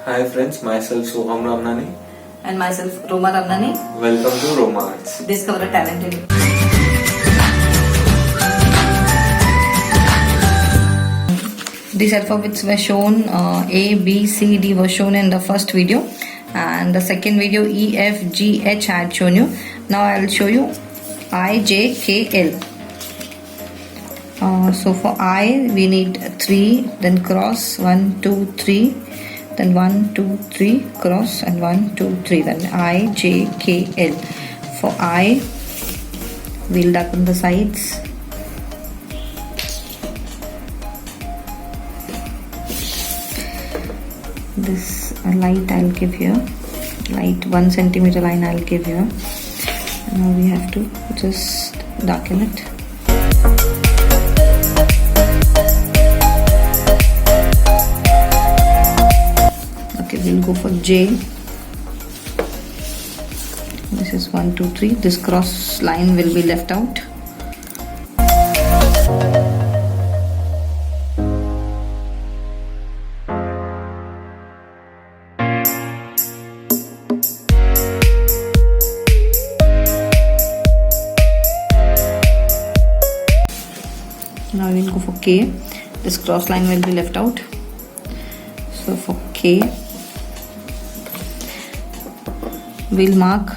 Hi friends, myself Soham Ramnani. And myself Roma Ramnani. Welcome to Roma Arts. Discover a talent in you. These alphabets were shown, A, B, C, D were shown in the first video, and the second video E, F, G, H I had shown you. Now I will show you I, J, K, L. So for I we need 3, then cross 1, 2, 3, then 1, 2, 3, cross, and 1, 2, 3, then I, J, K, L. For I, we'll darken the sides. This light I'll give here, light 1 centimeter line I'll give here. Now we have to just darken it. Okay, we'll go for J. This is 1, 2, 3. This cross line will be left out. Now we will go for K. This cross line will be left out. So for K, we'll mark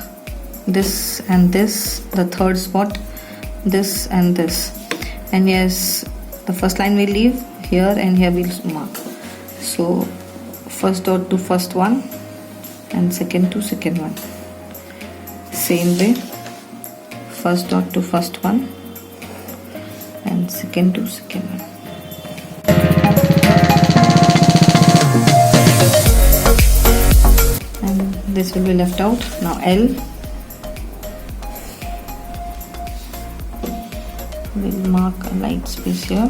this and this, the third spot, this and this. And yes, the first line we'll leave here, and here we'll mark. So first dot to first one, and second to second one. Same way, first dot to first one, and second to second one. And this will be left out. Now L, we'll mark a light space here.